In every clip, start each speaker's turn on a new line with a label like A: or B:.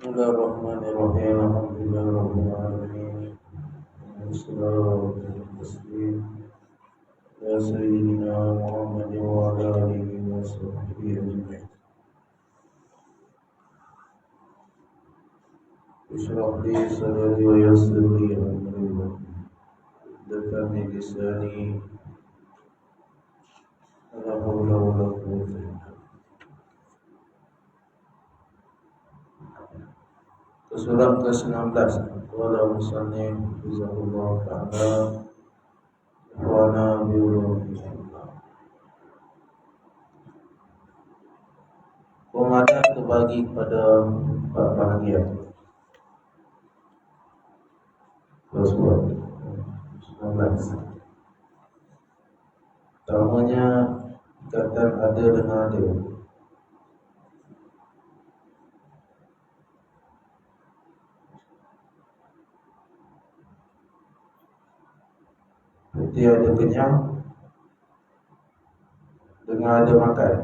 A: Bismillahirrahmanirrahim. Alhamdulillahirabbil alamin. Wassalatu wassalamu ala sayyidina Muhammadin wa ala alihi wa sahbihi ajma'in. Ishrah li sadri wa yassir li amri wahlul min lisani. La hawla wa la quwwata illa billah. Surat ke-19. Qala musannif Jazakallahu ta'ala Ikhwana biulumillah. Komandan terbagi kepada 4 bahagian. Surat 19. Pertamanya ikatan ada dengan ada. Seperti ada kenyang dengan ada makan.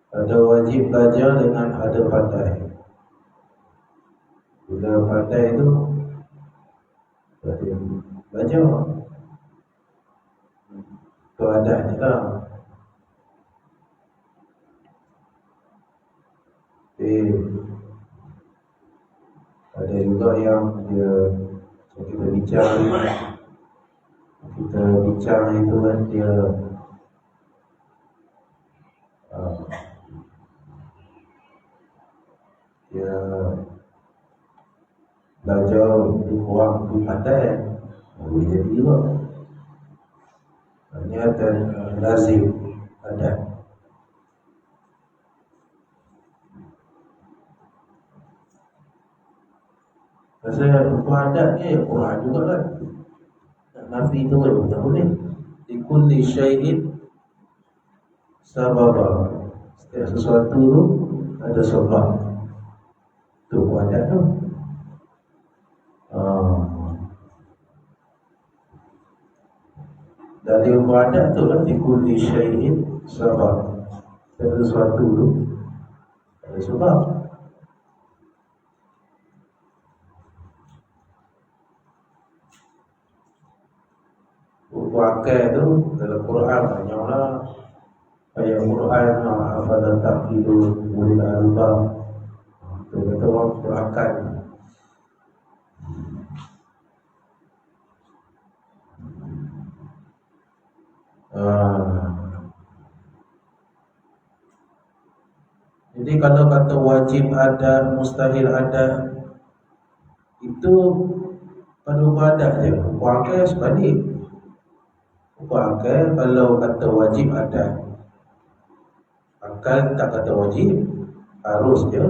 A: Ada wajib belajar dengan ada pandai. Bila pandai itu belajar. Itu adanya lah. Ada juga yang dia kita bincang itu kan dia belajar untuk orang tu pandai, boleh jadi juga. Ini ada lazim ada. Pasal hukum adat ni Quran juga kan. Nafi tu kan tak boleh. Likulli syai'in sababa. Setiap sesuatu tu ada sebab. Tu hukum adat tu. Dari hukum adat tu lah likulli syai'in sabab. Setiap sesuatu tu ada sebab. Wakil tu dalam Quran banyaklah ayat Quran afala taqilu ulil albab. Tu kata orang berakal. Jadi kalau kata wajib ada, mustahil ada, itu pada hukum adat je. Wakil sebalik. Akal kalau kata wajib ada, akal tak kata wajib, harus je.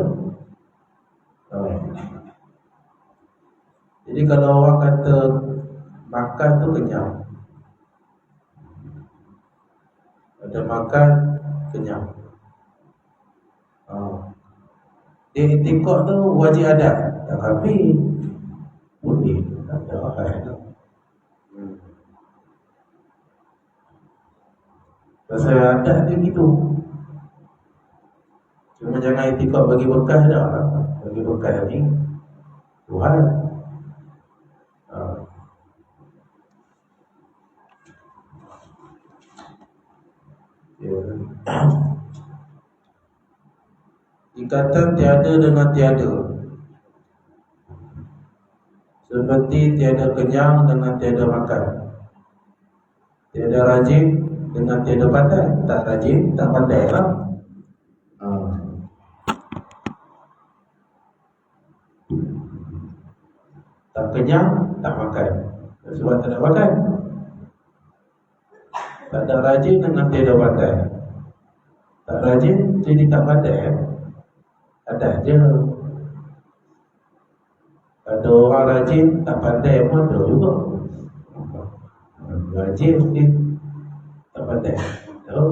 A: Jadi kalau orang kata makan tu kenyang, ada makan kenyang, dia iktikad tu wajib ada, tapi boleh ada hal. Pasal adat dia gitu. Cuma jangan iktikad bagi bekas dah. Bagi bekas ni Tuhan. Ikatan tiada dengan tiada. Seperti tiada kenyang dengan tiada makan. Tiada rajin dengan tiada pandai. Tak rajin, tak pandai lah. Tak kenyang, tak makan. Sebab tak ada makan. Tak ada rajin dengan tiada pandai. Tak rajin, jadi tak pandai. Ada je. Ada orang rajin, tak pandai pun ada juga. Rajin dia tak pandai. Tahu?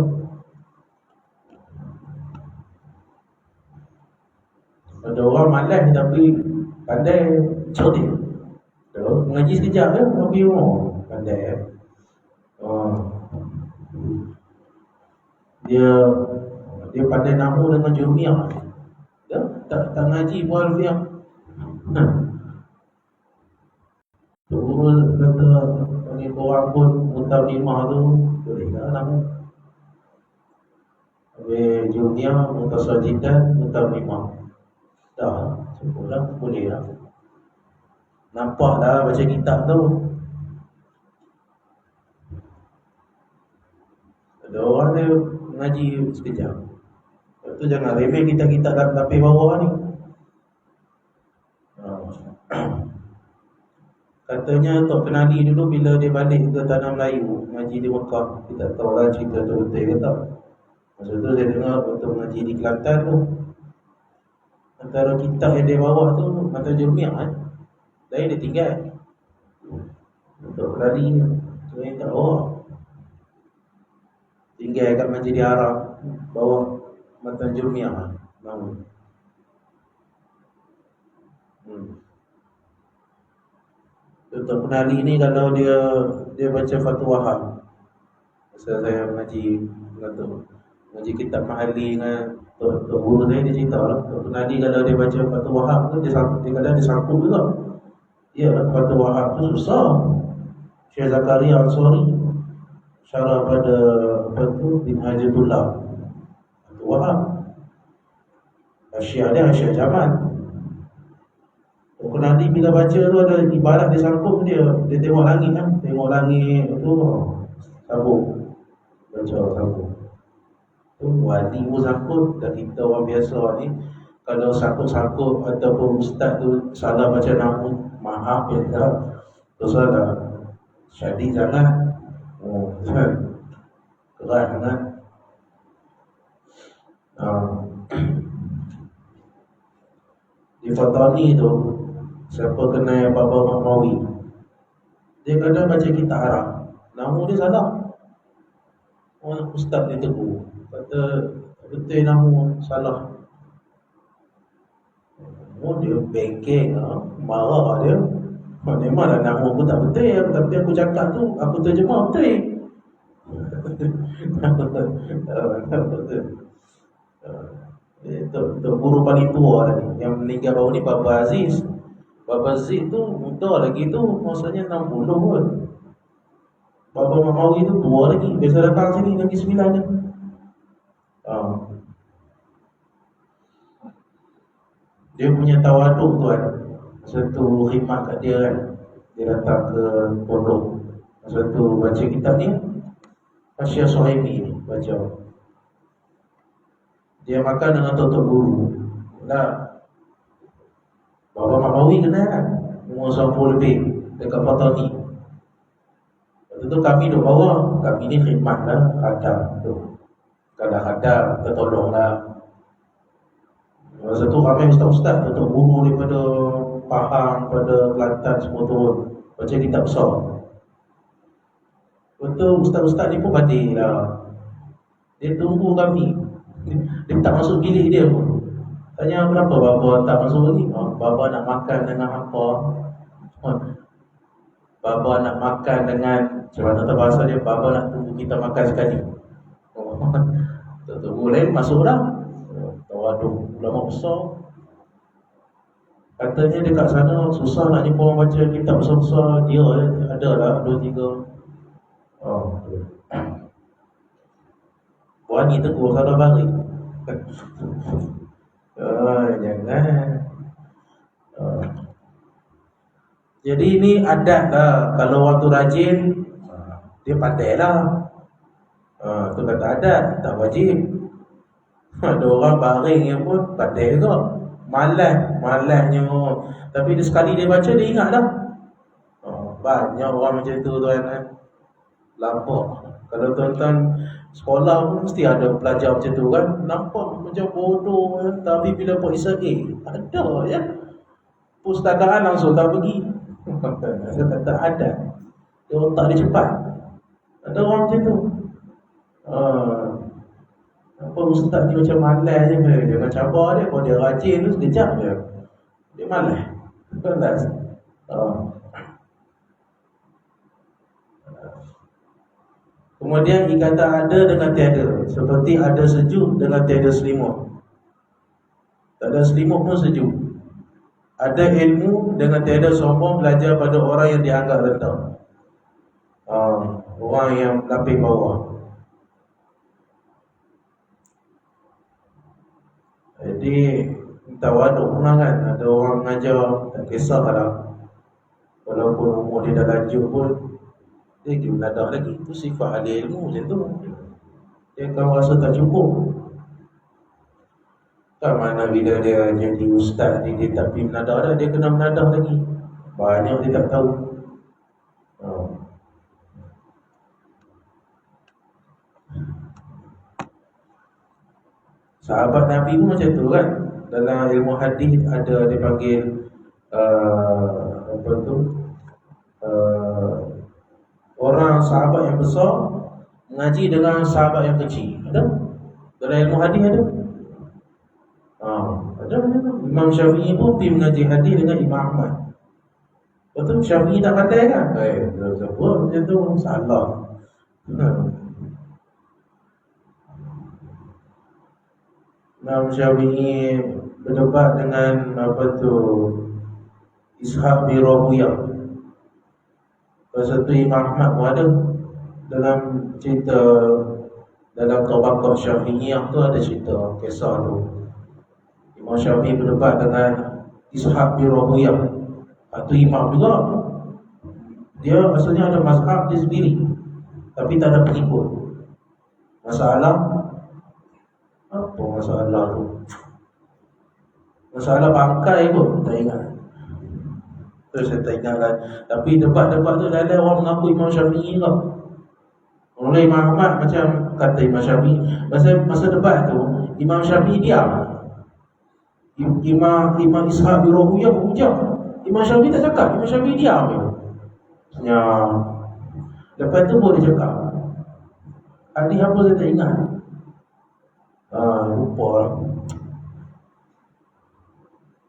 A: Ada orang malas tapi pandai cerdik. Tahu? Mengaji sekejap kan, tapi orang pandai. Oh, dia dia pandai nahu dengan jurumiah. Dia tak ngaji pun alfiah. Guru kata ni korang pun mutabimah tu boleh lah nahu. Habis jurumiah mutasajidan mutabimah. Dah, cukup lah, boleh lah. Nampak dah baca kitab tu. Ada orang dia ngaji sekejap. Lepas tu jangan remeh kitab-kitab lapis bawah ni. Katanya Tok Kenali dulu bila dia balik ke tanah Melayu ngaji di Mekah, kita tak tahu lah cerita tu betul ke tak. Masa tu saya dengar waktu ngaji di Kelantan tu, antara kitab yang dia bawa tu mata Jumiah lain dia tinggal. Tok Kenali saya tak bawa, tinggal kat Masjid Haram, bawa mata Jumiah bangun. Tok Kenali ni kalau dia baca Fathul Wahab. Masa saya mengaji ngaji kitab Mahali dengan Tok Guru saya, dia cerita lah Tok Kenali kalau dia baca Fathul Wahab tu dia kadang disangkut juga. Ya, Fathul Wahab tu susah. Syekh Zakaria Ansari syarah pada apa tu Minhajatullah Fathul Wahab. Syiah dia Syekh Jamal. Tok Kenali bila baca tu ada ibarat dia sangkut dia tengok langit kan, tengok langit tu sambung baca sambung. Tu wali pun sangkut. Dan kita orang biasa ni kalau sangkut-sangkut ataupun ustaz tu salah baca nama, maaf ya tak, tu salah syadid sangat. Keras sangat. Di Fatani tu, siapa kenal Baba Mahmawi, dia kadang baca kitab Arab, nama dia salah. Orang ustaz dia tegur, kata betul nama salah. Oh, dia bengkeng, marah dia. Memanglah nama aku tak betul, tapi aku cakap tu, aku terjemah betul. Itu guru paling tua lagi yang meninggal baru ni, Baba Aziz. Baba Aziz tu muda lagi tu, maksudnya 60 pun. Baba Mahmawi tu tua lagi, biasa datang sini lagi 9 ni. Dia punya tawaduk tu kan, satu khidmat kat dia kan, dia datang ke pondok, masa tu baca kitab ni Syekh Suhaimi ni baca. Dia makan dengan tok guru lah. Baba Mahmawi kenal kan, umur 90 lebih, dekat Fatani. Waktu tu kami duduk bawah, kami ni khidmat lah, khadam tu. Kalau khadam, kita tolong lah. Masa tu ramai ustaz-ustaz, tok guru daripada Pahang, pada Kelantan semua turun baca kitab besar. Betul, ustaz-ustaz ni pun badai lah. Dia tunggu kami. Dia tak masuk bilik dia pun. Tanya kenapa Baba tak masuk lagi? Baba nak makan dengan apa? Baba nak makan dengan, macam mana tak bahasa dia, Baba nak tunggu kita makan sekali. Tunggu lain masuk dah. Waduh, ulama besar. Katanya dekat sana susah nak jumpa orang baca kitab besar-besar. Dia ada lah 2-3. Wani tegur salah baring. Jangan. Jadi ini adat lah. Kalau waktu rajin, dia pandai lah. Tu kata adat, tak wajib. Ada orang baring yang pun pandai juga, malasnya. Tapi dia sekali dia baca, dia ingat dah. Banyak orang macam tu tuan. Lampak. Kalau tuan-tuan sekolah pun mesti ada pelajar macam tu kan. Nampak macam bodoh ya? Tapi bila buat isyak, ada ya, pustakaan langsung tak pergi. Saya kata adat, dia otak dia cepat. Ada orang macam tu. Apa ustaz ni macam malas je, jangan cabar dia. Kalau dia rajin tu sekejap je dia malas. Kemudian ikatan ada dengan tiada, seperti ada sejuk dengan tiada selimut. Tak ada selimut pun sejuk. Ada ilmu dengan tiada sombong, belajar pada orang yang dianggap rendah, orang yang lapis bawah. Jadi tawaduk pun kan. Ada orang mengajar, tak kisahlah, walaupun umur dia dah lanjut pun, dia menadah lagi. Itu sifat ahli ilmu macam tu. Dia akan rasa tak cukup. Tak mana bila dia jadi ustaz, dia tak pergi menadah dah, dia kena menadah lagi. Banyak dia tak tahu. Sahabat Nabi pun macam tu kan. Dalam ilmu hadis ada dia panggil apa tu, orang sahabat yang besar mengaji dengan sahabat yang kecil. Ada? Dalam ilmu hadis ada? Ada. Imam Syafi'i pun pergi mengaji hadis dengan Imam Ahmad. Betul, Syafi'i tak pandai kan? Sebut macam tu, salah. Imam Syafi'i berdebat dengan apa tu, Ishaq bin Rahuyah. Pasal tu Imam Ahmad pun ada. Dalam cerita, dalam Tabaqah Syafi'iyah tu ada cerita kisah tu. Imam Syafi'i berdebat dengan Ishaq bin Rahuyah. Itu imam juga. Dia asalnya ada mazhab dia sendiri, tapi tak ada pengikut. Masalah apa masalah tu? Masalah bangkai pun tak ingat. Tu saya tak ingat kan. Tapi debat-debat tu dalam orang mengaku Imam Syafi'i lah. Oleh Imam Ahmad macam kata Imam Syafi'i, masa debat tu Imam Syafi'i diam. Imam Ishaq bin Rahuyah hujah. Imam Syafi'i tak cakap, Imam Syafi'i diam je. Ya. Lepas tu boleh cakap. Hadis apa saya tak ingat. Lupa lah.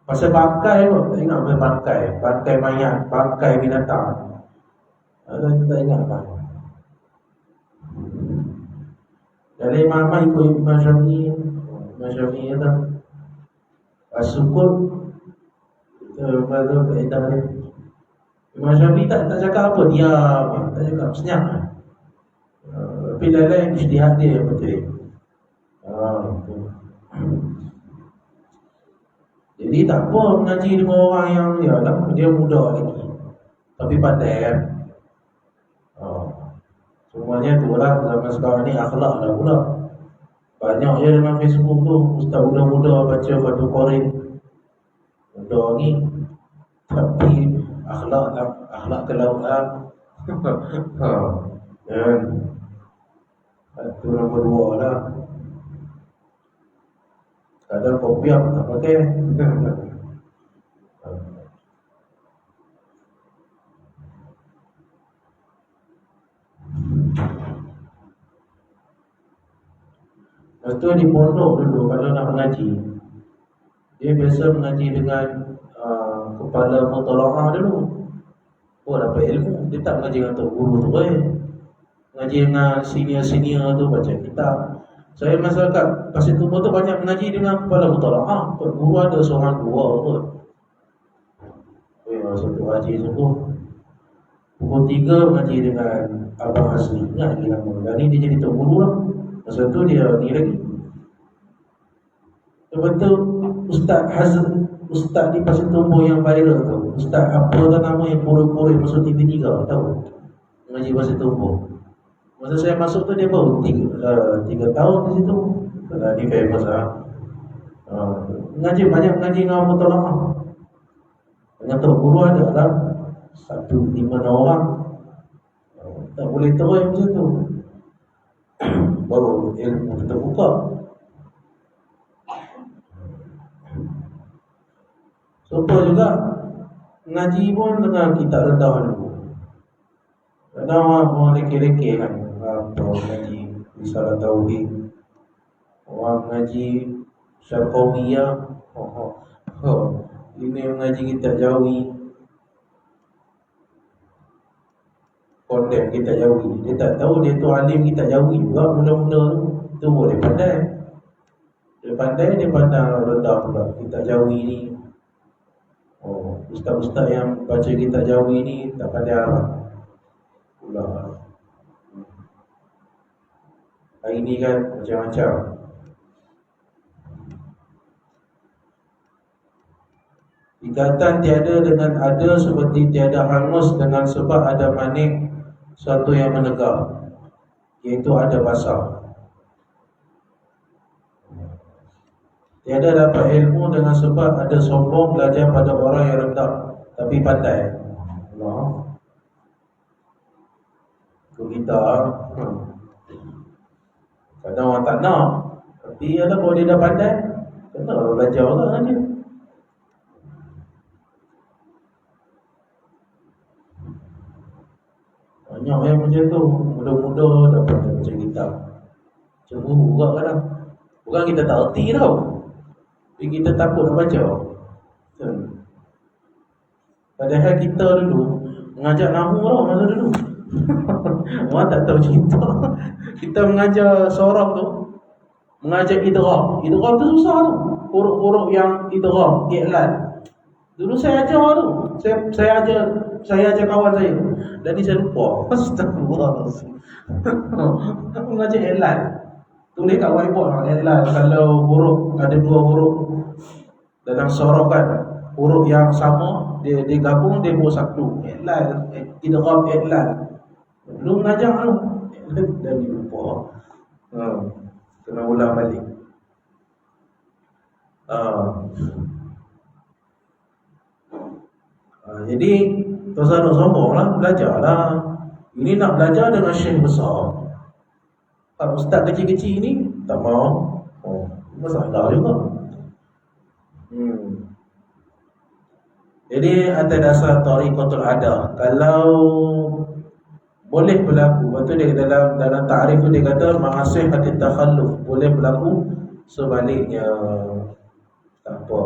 A: Pasal bangkai tu, tak ingat pasal bangkai. Bangkai mayat, bangkai binatang. Saya tak ingat apa. Dari Imam Ahmad ikut Imam Syafi'i. Imam Syafi'i kata As-sukut pada kaedah dia. Imam Syafi'i tak cakap apa, diam, tak cakap, senyap. Tapi lain-lain ijtihad dia yang betul. Jadi tak apa mengaji dengan orang yang dia muda lagi, tapi pandai kan. Semuanya tu lah. Zaman sekarang ni akhlak lah pula. Banyak je dalam Facebook tu ustaz muda-muda baca Fathul Qorib. Muda ni, tapi akhlak ke laut lah. Dan itu nombor 2 lah. Kadang kopiah tak pakai. Lepas tu di pondok dulu kalau nak mengaji, dia biasa mengaji dengan kepala mutalaah dulu. Dapat ilmu. Dia tak mengaji dengan tok guru tu mengaji dengan senior-senior tu, baca kitab. Saya masa kat Pasir Tubuh tu banyak mengaji dengan kepala mutalaah. Tok guru ada seorang 2 kot. Masa tu haji sungguh. Pukul 3 mengaji dengan Abang Asli. Ingat lagi nama. Dan ni dia jadi tok guru lah. Masa tu dia ni lagi. Lepas tu Ustaz di Pasir Tubuh yang viral tu, Ustaz apa tu nama yang korek-korek masuk TV3, tahu? Mengaji Pasir Tubuh. Masa saya masuk tu dia baru 3 tahun di situ. Dia famous lah. Banyak mengaji dengan mutalaah. Dengan tok guru ada lah 1-5 orang. Tak boleh terus macam tu. Baru ilmu kita buka. Contoh juga mengaji pun dengan kitab rendah dulu. Kadang orang leke-leke kan, apa mengaji Risalah Tauhid, orang mengaji Syarqawiyah, ini mengaji kitab Jawi. condemn kita jauhi. Dia tak tahu dia tu alim, kita jauhi juga mula-mula tu. Itu boleh pandai. Dia pandai, dia pandang rendah pula. Kita jauhi ni. Oh, ustaz-ustaz yang baca kita jauhi ni tak pandai Arab pula. Hari ni kan macam-macam. Ikatan tiada dengan ada seperti tiada hangus dengan sebab ada manik suatu yang menegak, iaitu ada basar. Tiada dapat ilmu dengan sebab ada sombong belajar pada orang yang rendah tapi pandai. Allah. Itu kita kadang orang tak nak, tapi ada kalau dia dah pandai, kena belajar orang dengan dia. Banyak yang macam tu, muda-muda dapat macam kita. Cemburu juga kadang. Bukan kita tak erti tau, tapi kita takut nak baca. Padahal kita dulu mengajar nahwu tau masa dulu. Orang tak tahu cerita. Kita mengajar sorab tu, mengajar idgham. Idgham tu susah tu. Huruf-huruf yang idgham, i'lal. Dulu saya ajar tu. Saya ajar kawan saya. Dan ni saya lupa. Astagfirullahaladzim. Mengajar i'lal. Tulis kat whiteboard i'lal. Kalau huruf ada 2 huruf dalam sorab kan, huruf yang sama dia gabung dia buat satu. I'lal, idgham, i'lal. Belum mengajar tu. Dan lupa. Kena ulang balik. Jadi tak usah sombong lah, belajarlah. Ini nak belajar dengan syekh besar. Kalau ustaz kecil-kecil ni tak mau, masalah juga. Jadi atas dasar tariqatul ada, kalau boleh berlaku, betul dia dalam ta'rif tu dia kata ma'asih hati takhalluf, boleh berlaku sebaliknya. Tak apa.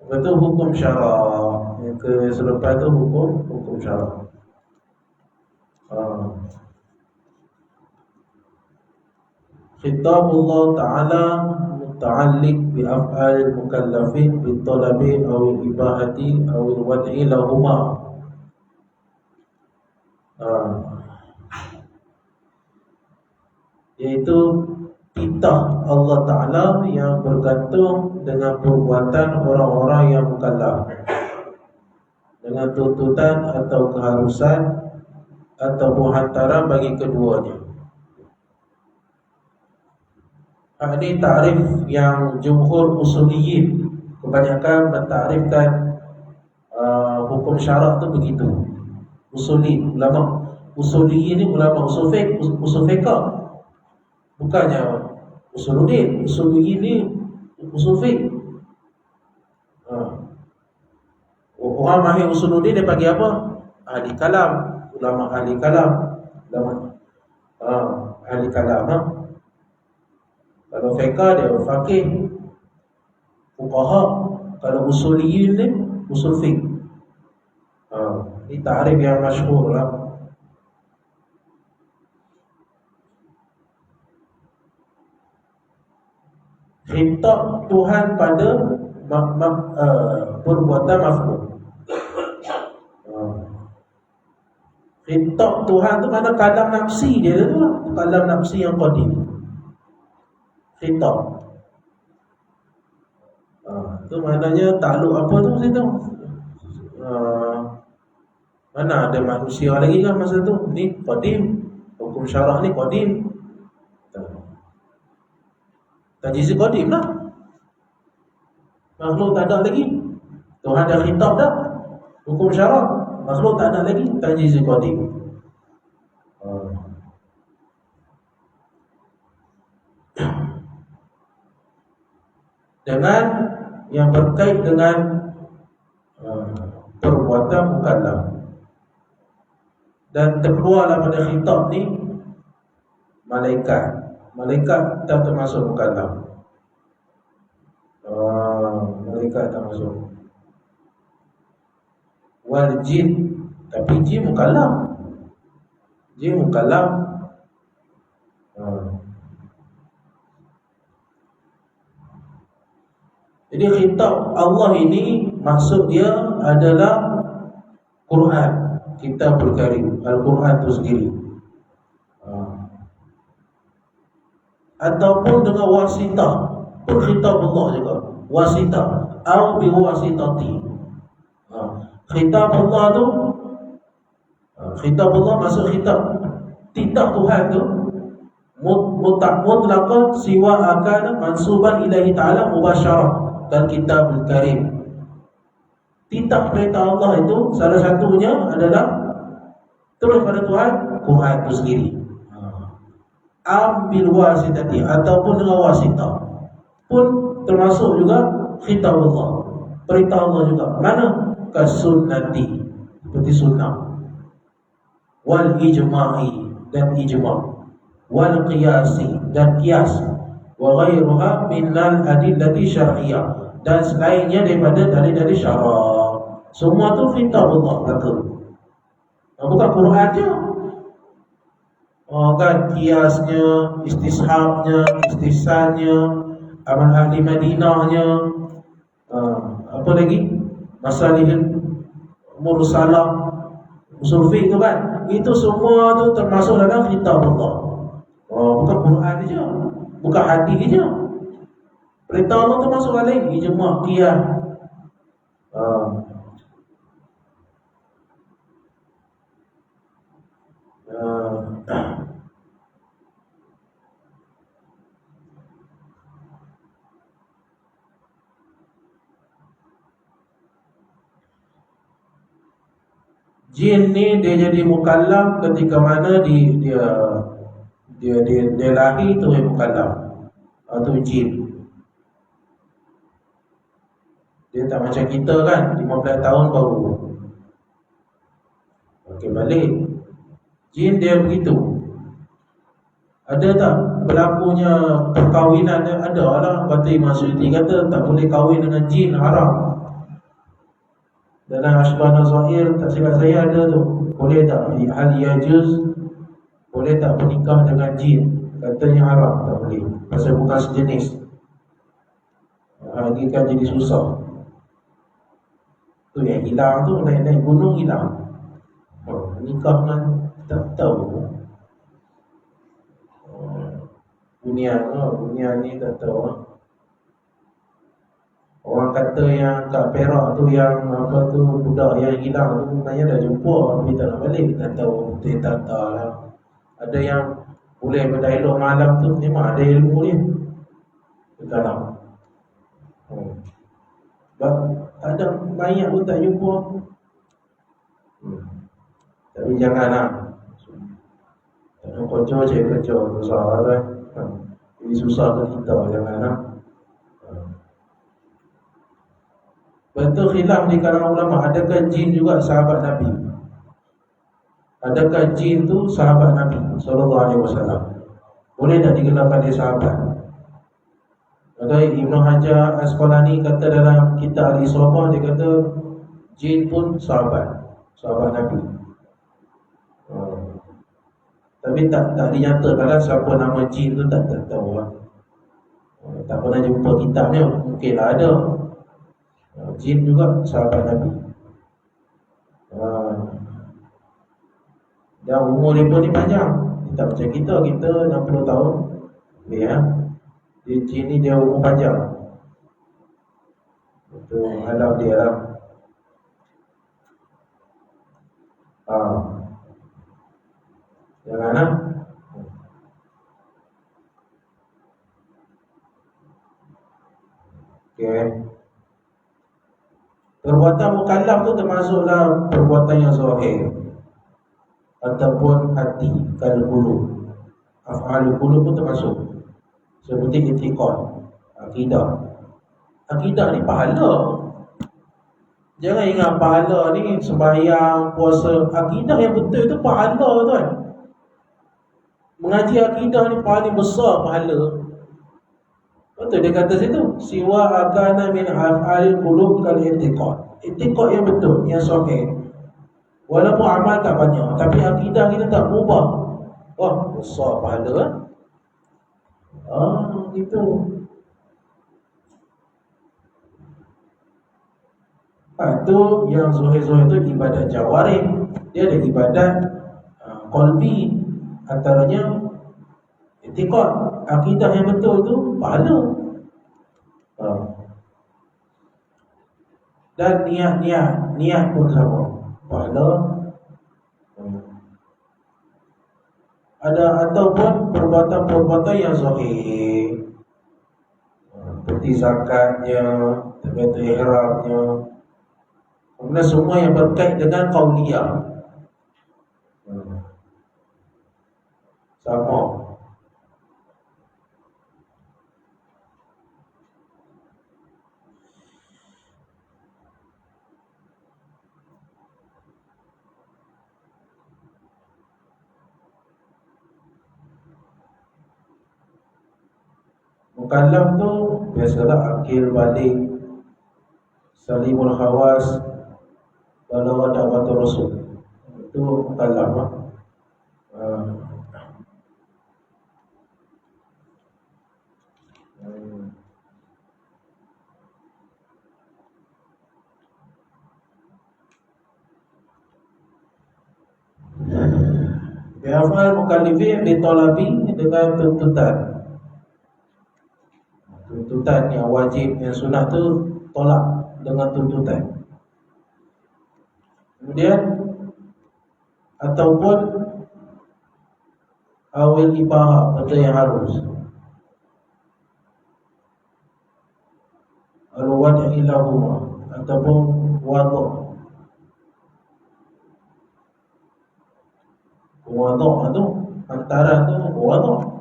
A: Itu hukum syarak. Yang ke selepas tu hukum syarak. Khitabullah Ta'ala muta'alliq bi af'al mukallafin bi talabi aw ibahati aw wad'i lahuma. Iaitu titah Allah Ta'ala yang bergantung dengan perbuatan orang-orang yang mukallaf, dengan tuntutan atau keharusan atau muhattaram bagi keduanya. Ini ta'rif yang jumhur usuliyin kebanyakan mentarifkan hukum syarak tu begitu. Usuli, ulama usuliyin ni ulama usul fiqh. Bukannya usuluddin. Usuliyin ni usul fiqh. Orang mahir usuluddin dia panggil apa? Ahli kalam, ulama ahli kalam, ulama ahli kalam. Kalau fiqh dia faqih, fuqaha. Kalau usuliyin ni usul fiqh. Ini ta'rif yang masyhur lah. Khitab Tuhan pada perbuatan makhluk. Khitab Tuhan tu mana kalam nafsi dia tu lah. Kalam nafsi yang qadim. Khitab. Itu maknanya takluk apa tu situ? Mana ada manusia lagi kan masa tu? Ni qadim. Hukum syarak ni qadim. Tajizul qadim lah. Makhluk tak ada lagi. Tuhan dah khitab dah. Hukum syarak. Makhluk tak ada lagi. Tajizul qadim. Dengan yang berkait dengan perbuatan mukallaf. Dan terkeluarlah pada khitab ni malaikat. Malaikat tak termasuk mukallaf. Malaikat tak masuk. wal jin. Tapi jin mukallaf. Jin mukallaf. Jadi khitab Allah ini maksud dia adalah Quran, Kitabul Karim, Al-Quran itu sendiri. Ataupun dengan wasitah, pun khitab Allah juga. Wasitah atau bi wasitati. Khitab Allah tu, khitab Allah maksud khitab titah Tuhan tu mutlaqan siwa akan mansuban ilahi ta'ala mubasyarah dan Kitabul Karim. Titah perintah Allah itu salah satunya adalah terus pada Tuhan, Quran itu sendiri. Ambil wasitati ataupun dengan wasitah pun termasuk juga khitab Allah, perintah Allah juga. Mana? Kasunnati, seperti sunnah, wal ijma'i dan ijma', wal qiyasi dan qiyas, wa ghairuha minal adillati syar'iyyah dan selainnya daripada dalil-dalil syarak. Semua tu khitab Allah kata. Bukan Quran je. Kan kiasnya, istishabnya, istisanya, amal ahli Madinahnya, apa lagi? Masalihul mursalah, usul fiqh tu kan. Itu semua tu termasuk dalam khitab Allah. Bukan Quran je, bukan hadis je. Perintah Allah tu masuk balik ijma', qiyas. Jin ni dia jadi mukallaf ketika mana dia lahir tu dia mukallaf atau jin. Dia tak macam kita kan 15 tahun baru. Okey, balik. Jin dia begitu. Ada tak berlakunya perkahwinan? Ada lah. Kata Imam Suyuti kata tak boleh kahwin dengan jin, haram. Dalam Ashbah Nazair, tak silap saya ada tu. Boleh tak? Hal yajuz, boleh tak bernikah dengan jin? Katanya haram, tak boleh. Pasal bukan sejenis. Dia kan jadi susah. Tu yang hilang tu, naik-naik gunung hilang. Nikah kan tak tahu. Dunia ni tak tahu. Orang kata yang kat Perak tu, yang apa tu, budak yang hilang tu sebenarnya dah jumpa, tapi tak nak balik. Tak tahu, betul tak tahu lah. Ada yang boleh berdialog malam tu, memang ada ilmu dia. Dalam sebab ada banyak pun tak jumpa. Tapi janganlah. Tak nak kocok, cek kocok, susah lah. Jadi susah ke kita, janganlah. Betul khilaf di kalangan ulama, adakah jin juga sahabat Nabi? Adakah jin tu sahabat Nabi sallallahu alaihi wasallam? Boleh tak digelarkan dia sahabat? Maka Ibnu Hajar Asqalani kata dalam kitab Al-Isabah, dia kata jin pun sahabat Nabi. Tapi tak dinyatakan siapa nama jin tu, tak tahu lah. Tak pernah jumpa kitabnya, mungkinlah ada. Jin juga sahabat Nabi. Dan umur dia pun ni panjang. Tak macam kita 60 tahun. Ya. Dia jin ni dia umur panjang. Itu alam dia lah. Janganlah. Okay. Perbuatan mukallaf tu termasuklah perbuatan yang zahir ataupun hati, qalbu. Af'alul qulub pun termasuk. Seperti i'tiqad, akidah. Akidah ni pahala. Jangan ingat pahala ni sembahyang, puasa. Akidah yang betul itu pahala, tuan. Mengaji akidah ni paling besar pahala. Betul dia kata situ, siwa akana min af'alil qulub kal i'tiqad. I'tiqad yang betul, yang sahih. Walaupun amal tak banyak, tapi akidah kita tak berubah. Wah, besar pahala kan? Gitu. Itu yang zuhir-zuhir itu ibadat jawarih. Dia ada ibadat qalbi. Antaranya i'tiqad, akidah yang betul tu pahala. Dan niat pun sama, pahala. Ada ataupun perbuatan-perbuatan yang zahir, seperti zakatnya, takatul ihramnya, kemudian semua yang berkait dengan qauliyah, sama. Mukallaf tu biasalah akil balik, salimul khawas, kalau ada batu rasul, itu mukallaf lah. Biafal mukallifin ditolabi dengan tuntutan. Tuntutan yang wajib, yang sunat tu tolak dengan tuntutan. Kemudian ataupun awil ibahah, benda yang harus. Al-wad' ilahuma, ataupun waduk. Waduk tu, antara tu waduk.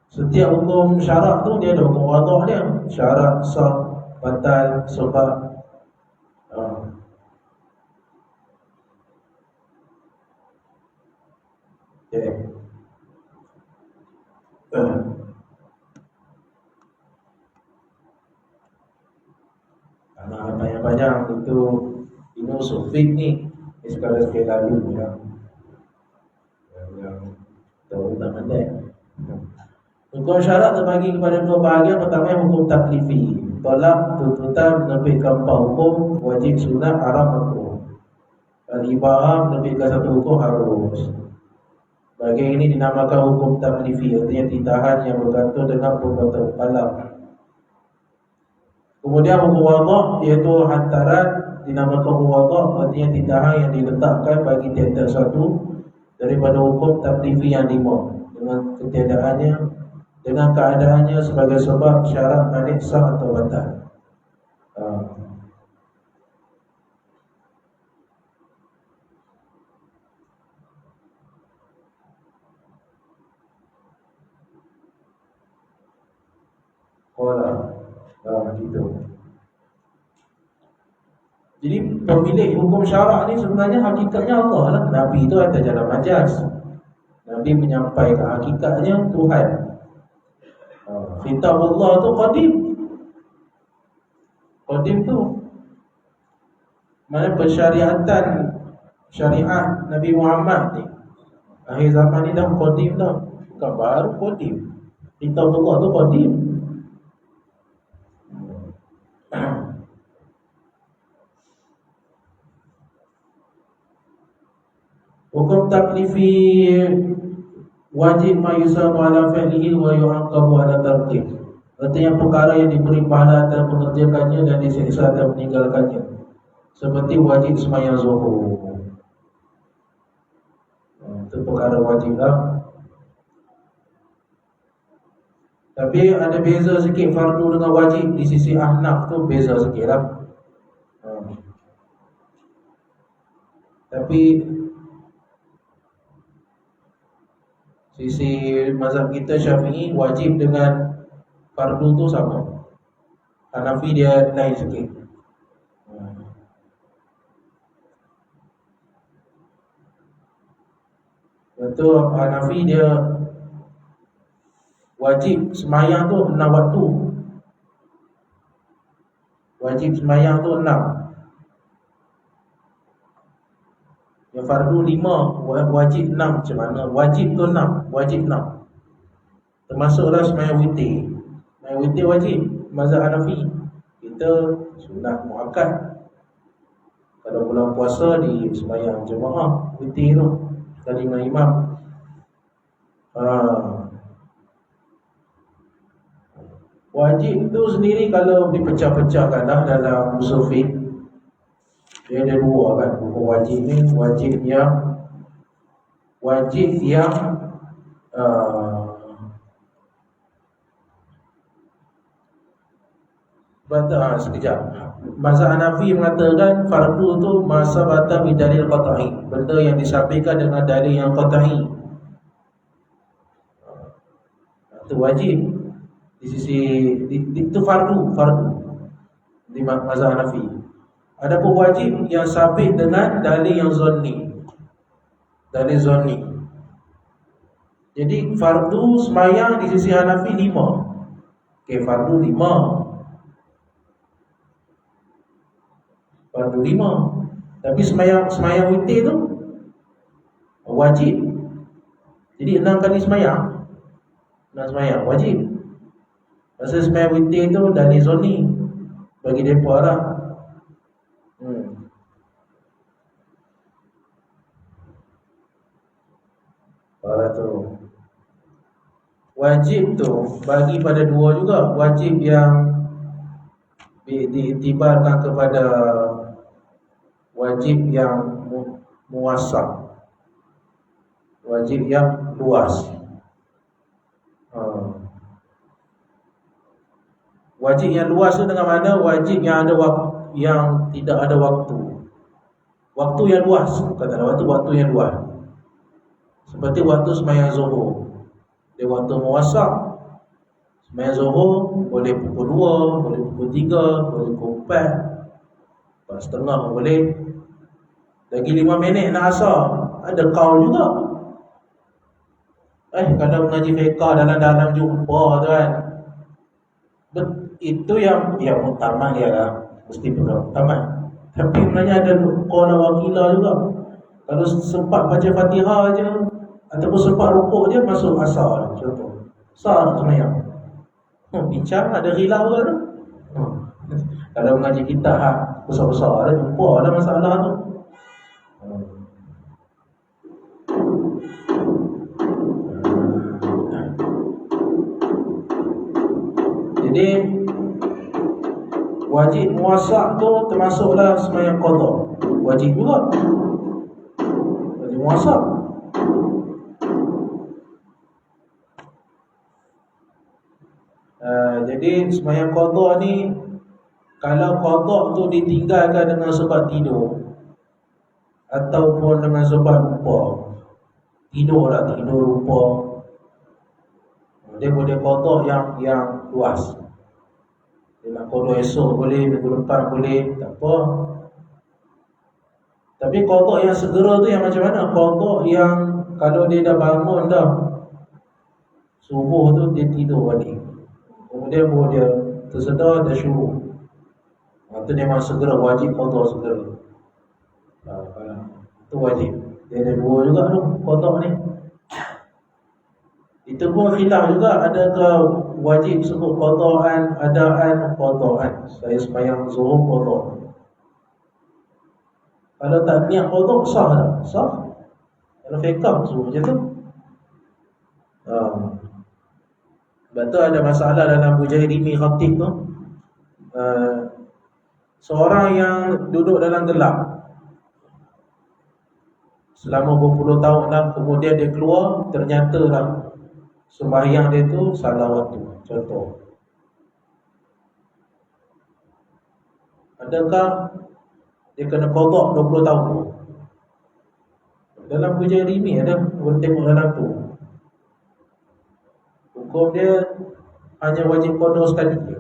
A: Setiap hukum syarak tu dia ada hukum waduk dia. Syarak, sah, batal, sebab. Okay. Anak banyak-banyak itu Sufik ni sekali lalu yang tahu tak pandai. Hukum syarak terbagi kepada dua bahagian. Pertama hukum taklifi, tolak, tuntutan, menerbitkan 4 hukum, wajib, sunat, haram, makruh. Al-ibahah menerbitkan 1 hukum, harus. Bahagian ini dinamakan hukum taklifi, artinya ditahan yang bergantung dengan perbuatan mukallaf. Kemudian hukum wadha' iaitu hantaran, dinamakan hukum wadha', artinya ditahan yang diletakkan bagi tiada satu daripada hukum taklifi yang 5 dengan ketiadaannya, dengan keadaannya sebagai sebab syarat manik sah atau batal. Gitu. Jadi pemilik hukum syarak ni sebenarnya hakikatnya Allah lah. Nabi itu ada jalan majas. Nabi menyampaikan hakikatnya Tuhan. Kitabullah tu qadim. Qadim tu mana pensyariatan syariat Nabi Muhammad ni. Akhir zaman ni dah qadim dah. Bukan baru qadim. Kitabullah tu qadim. Hukum taklifi wajib ma yusabu ala fi'lihi wa yu'aqabu ala tarkih. Artinya perkara yang diberi pahala atas mengerjakannya dan disiksa atas meninggalkannya. Seperti wajib sembahyang zuhur. Itu perkara wajib lah. Tapi ada beza sikit fardu dengan wajib. Di sisi Ahnaf tu beza sikit lah. Tapi sisi mazhab kita Syafi'i, wajib dengan fardu tu sama. Hanafi dia lain sikit. Betul, Hanafi dia wajib semayang tu 6 waktu. Wajib semayang tu 6. Yang fardu 5, wajib 6. Macam mana? Wajib tu 6. Wajib 6. Termasuklah sembahyang witir. Sembahyang witir wajib. Mazhab Hanafi. Kita sunat muakkad. Kalau bulan puasa di sembahyang jemaah witir tu sekali dengan imam. Wajib tu sendiri kalau dipecah-pecahkan dalam usul fiqh, dia ada dua kan. Buku wajib ni wajib yang sekejap. Mazhab Hanafi mengatakan fardu tu masa batal bidalil qat'i, benda yang disampaikan dengan dalil yang qat'i. Itu wajib di sisi itu fardu di mazhab Hanafi. Adapun wajib yang sabit dengan dalil yang zanni. Dalil zanni. Jadi fardu sembahyang di sisi Hanafi 5. Okey, fardu 5. Fardu 5. Tapi sembahyang witir tu wajib. Jadi 6 kali sembahyang. 6 sembahyang wajib. Pasal sembahyang witir tu dalil zanni bagi depa lah. Tu wajib tu bagi pada dua juga. Wajib yang diiktibarkan kepada wajib yang muwassaq, wajib yang luas. Wajib yang luas tu dengan mana? Wajib yang ada yang tidak ada waktu. Waktu yang luas, katakanlah waktu yang luas. Seperti waktu sembahyang zuhur. Dia waktu muwassaq. Sembahyang zuhur boleh pukul 2, boleh pukul 3, boleh pukul 4, 4:30 boleh. Lagi 5 minit nak asar. Ada qaul juga. Kadang mengaji fiqh dalam jumpa tu kan. Itu yang utama dia lah. Mesti utama. Tapi sebenarnya ada qaul wakilah juga. Kalau sempat baca Fatihah aja ataupun sempat rukuk je masuk asar contoh. Asar semayang. Bincang ada khilaf ke tu? Kalau mengaji kitab besar-besar jumpa ada masalah tu. Jadi wajib muwassaq tu termasuklah sembahyang qada. Wajib juga. Wajib muwassaq. Jadi sembahyang qada ni, kalau qada tu ditinggalkan dengan sebab tidur ataupun dengan sebab lupa, tidur lupa, dia boleh qada yang luas. Dia nak qada esok boleh, minggu depan boleh, tak apa. Tapi qada yang segera tu yang macam mana? Qada yang kalau dia dah bangun dah subuh tu dia tidur balik, kemudian baru dia tersedar, dia syuruk. Itu memang segera, wajib qada segera. Itu wajib. Dia ada dua juga tu qada ni. Itu pun khilaf juga, adakah wajib sebut qadaan, adaan, qadaan. Saya sembahyang zuhur qada. Kalau tak niat qada sah tak? Sah. Kalau fiqh suruh macam tu. Sebab tu ada masalah dalam Bujairimi khatib tu. Seorang yang duduk dalam gelap selama berpuluh tahun lah, kemudian dia keluar, ternyata lah sembahyang dia tu salah waktu. Contoh, adakah dia kena qada 20 tahun? Dalam Bujairimi ada, boleh tengok dalam tu. Hukum dia hanya wajib qada sekali je.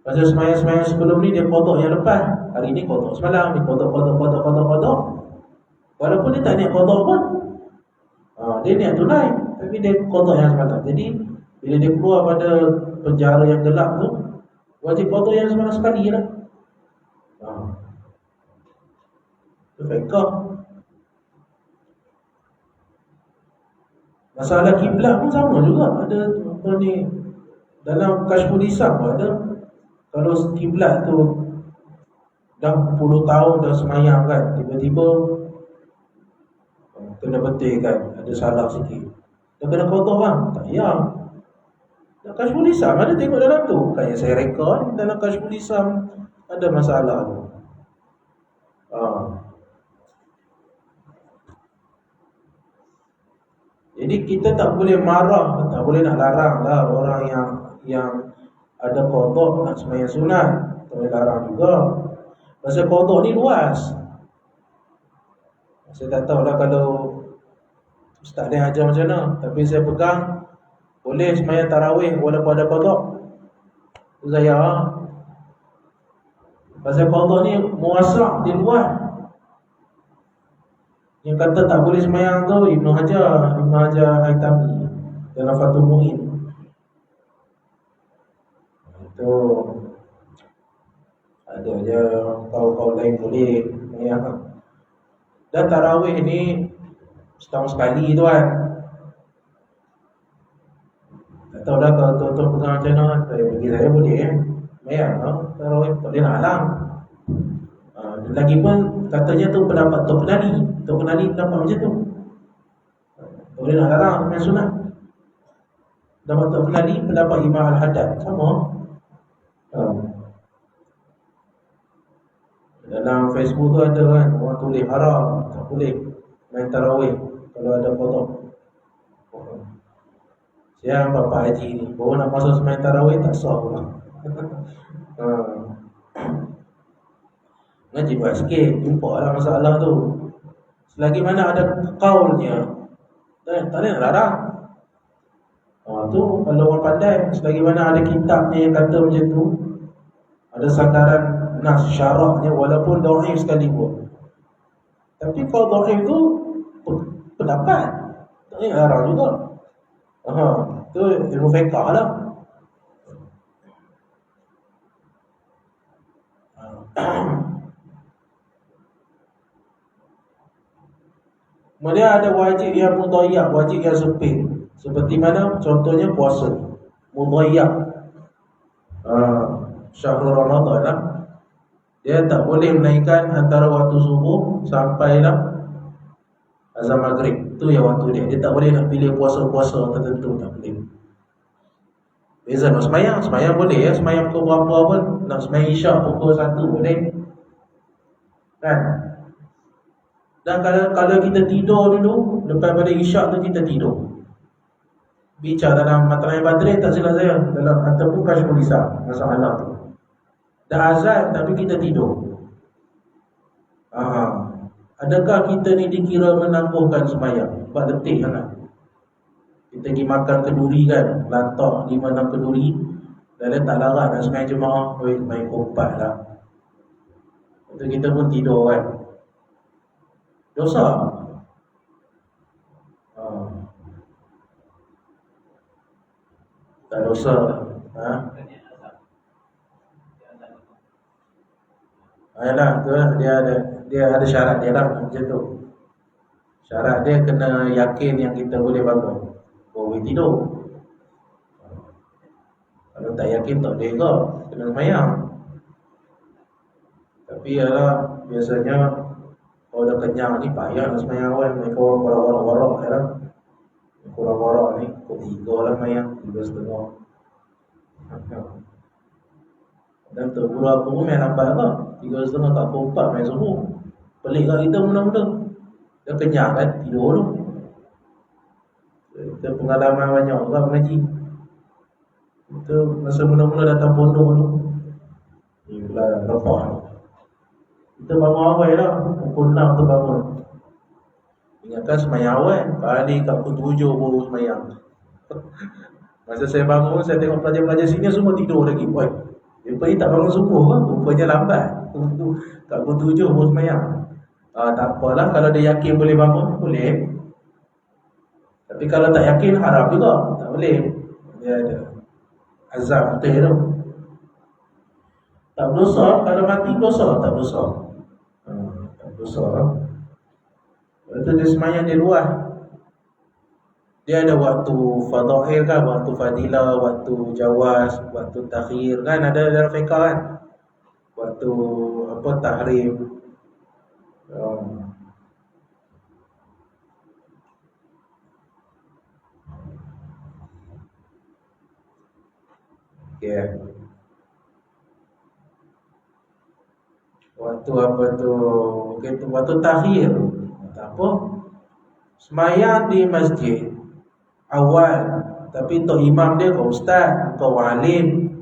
A: Pasal sembahyang sebelum ni dia qada yang lepas. Hari ni qada semalam, dia qada. Walaupun dia tak niat qada pun. Dia niat tunai, tapi dia qada yang semalam. Jadi bila dia keluar pada penjara yang gelap tu, wajib qada yang semalam sekali lah. Itu fiqh. Masalah kiblat pun sama juga. Ada apa ni, dalam Kashful Lisan pun ada. Kalau kiblat tu dah 10 tahun dah semayang kan, tiba-tiba kena betul kan, ada salah sikit, dah kena kotor bang. Tak payah. Dalam Kashful Lisan ada tengok dalam tu. Kan yang saya rekod dalam Kashful Lisan ada masalah tu. Jadi kita tak boleh marah, tak boleh nak larang lah orang yang ada kodok nak sembahyang sunat. Tak boleh larang juga. Pasal kodok ni luas. Saya tak tahu lah kalau Ustaz dia ajar macam mana, tapi saya pegang boleh sembahyang tarawih walaupun ada kodok. Itu saya. Pasal kodok ni muasak, dia luas. Yang kata tak boleh sembahyang tu Ibnu Hajar Haytami dalam Fathul Mu'in. Itu ada je kaum lain boleh sembahyang. Dan tarawih ni setahun sekali tu kan. Tak tahu dah kalau tuan-tuan pegang macam mana. Bagi saya boleh sembahyang tarawih, tak boleh nak halang. Lagipun katanya tu pendapat Tok Penali pendapat macam tu. Tak boleh nak larang sembahyang sunat. Pendapat Tok Penali, pendapat Imam Al-Haddad sama. Dalam Facebook tu ada kan, orang tulis haram, tak boleh main tarawih kalau ada kodok. Siang Bapak Haji ni baru nak masuk sembahyang tarawih tak sah pula. Ngaji buat sikit, jumpa lah masalah tu. Selagi mana ada kaulnya, tak boleh nak larang. Tu kalau orang pandai, selagi mana ada kitabnya yang kata macam tu, ada sandaran nas syaraknya walaupun dhaif sekalipun. Tapi kalau dhaif tu pendapat, tak boleh larang juga. Tu ilmu fiqh lah. Kemudian ada wajib yang mudayyak, wajib yang sempit. Seperti mana? Contohnya puasa mudayyak. Syahrul Ramadan lah. Dia tak boleh menaikkan antara waktu subuh sampailah azan maghrib. Itu yang waktu dia. Dia tak boleh nak pilih puasa-puasa tertentu, tak boleh. Beza nak sembahyang boleh ya. Sembahyang pukul berapa pun. Nak sembahyang isyak pukul 1 boleh. Kan? Dan kalau kita tidur dulu, lepas pada isyak tu kita tidur. Bicara dalam Matlaib Badri tak silap saya, dalam ataupun Kashful Lisan masalah tu. Dah azan tapi kita tidur. Adakah kita ni dikira menangguhkan sembahyang? Sebab letih kan? Kita pergi makan keduri kan, lantak 5-6 keduri, dan tak larang nak sembahyang jemaah, main kompat lah. Lepas kita pun tidur kan. Dosa. Tak dosa. Ayolah, tu dia ada syarat dia lah macam tu. Syarat dia kena yakin yang kita boleh bangun, boleh tidur. Kalau tak yakin tak boleh ke, kena sembahyang. Tapi ialah biasanya kalau dah kenyang ni payah nak sembahyang awal. Mereka orang warak-warak lah. Warak-warak ni pukul 3 lah sembahyang, 3:30. Dan Tok Guru aku pun main lambat lah, 3:30 tak pukul 4 main subuh. Pelik lah kita mula-mula. Dah kenyang kan, tidur dulu. Kita pengalaman banyak juga mengaji. Kita masa mula-mula datang pondok dulu, ni pula lepas ni kita bangun awal lah, pukul 6 tu bangun. Ingatkan sembahyang awal, balik kat pukul 7 baru sembahyang. Masa saya bangun, saya tengok pelajar-pelajar sini semua tidur lagi. Woi, mereka ni tak bangun subuh kan? Rupanya lambat. Kat pukul 7 baru sembahyang. Tak apalah, kalau dia yakin boleh bangun, boleh. Tapi kalau tak yakin, haram juga. Tak boleh. Dia ada azab betul tu. Tak berdosa, kalau mati dosa, tak berdosa. dosa. Lepas tu dia semayang di luar. Dia ada waktu fadail kan, waktu fadilah, waktu jawaz, waktu takhir kan, ada dalam fiqh kan. Waktu apa, tahrim. um, okay. Waktu apa tu, mungkin tu waktu takhir. Tak apa, semayang di masjid awal, tapi tok imam dia kau ustaz, kau alim,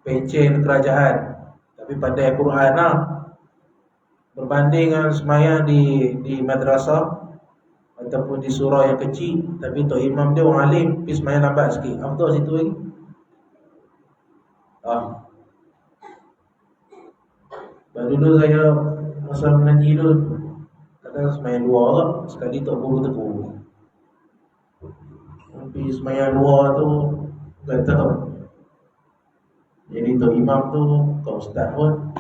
A: pencen kerajaan, tapi pandai Quran lah. Berbanding dengan semayang di madrasah ataupun di surau yang kecil, tapi tok imam dia orang alim, pergi semayang lambat sikit. Apa tu situ lagi? Dulu saya masa mengaji tu, kadang semayang luar lah, sekali tok guru tegur. Pergi semayang luar tu, kata jadi tok imam tu kau ustaz pun.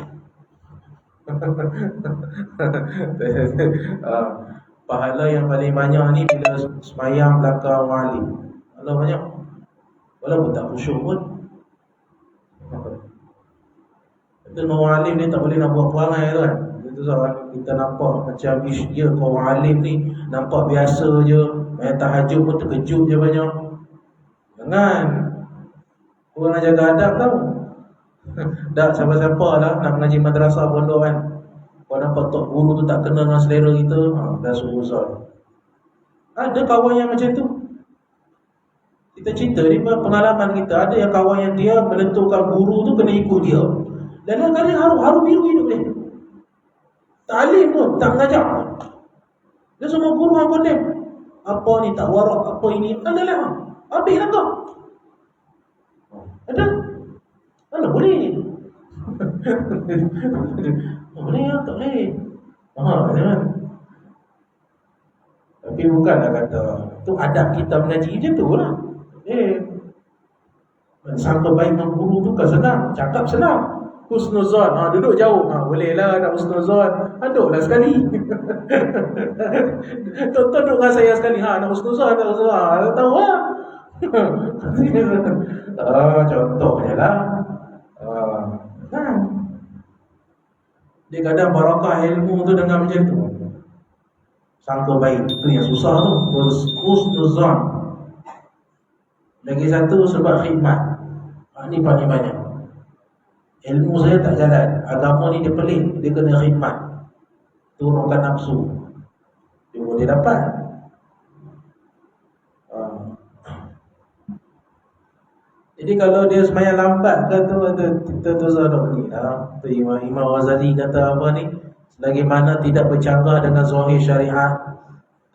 A: Pahala yang paling banyak ni bila semayang belakang wali. Pahala banyak. Walaupun tak khusyuk pun. Itu orang alim ni tak boleh nak buat perangai tu kan. Itu sebab kita nampak macam ish dia orang alim ni nampak biasa je, main tahajud pun terkejut je banyak. Jangan. Kau nak jaga adab tau. Tak siapa-siapa lah nak mengaji madrasah pondok kan, kau nampak tok guru tu tak kena dengan selera kita, dah suuzon. Ada kawan yang macam tu. Kita cerita ni pengalaman kita. Ada yang kawan yang dia menentukan guru tu kena ikut dia. Dan kali haru biru hidup dia. Ta'lim pun tak mengajar. Dia semua guru apa dia? Apa ni tak warak, apa ini? Alah. Habislah kau. Ada? Mana boleh? Boleh lah, tak boleh. Jangan. Tapi bukanlah kata tu adab kita mengaji je tu lah. Sangka baik dengan guru tu kan senang, cakap senang. Husnuzon, duduk jauh, boleh lah nak husnuzon. Duduklah sekali. Tonton duduk dengan saya sekali, nak husnuzon, tak husnuzon. Tahu lah. Contohnya lah. Dia kadang barakah ilmu tu dengan macam tu. Sangka baik, tu yang susah tu. Terus husnuzon. Lagi satu sebab khidmat. Ni paling banyak. Ilmu saya tak jalan, agama ni dia pelik, dia kena khidmat, turunkan nafsu, dia boleh dapat. Jadi kalau dia semayang lambat kata tu Zadok ni lah, tu Imam Ghazali kata apa ni, selagi mana tidak bercanggah dengan zahir syariat,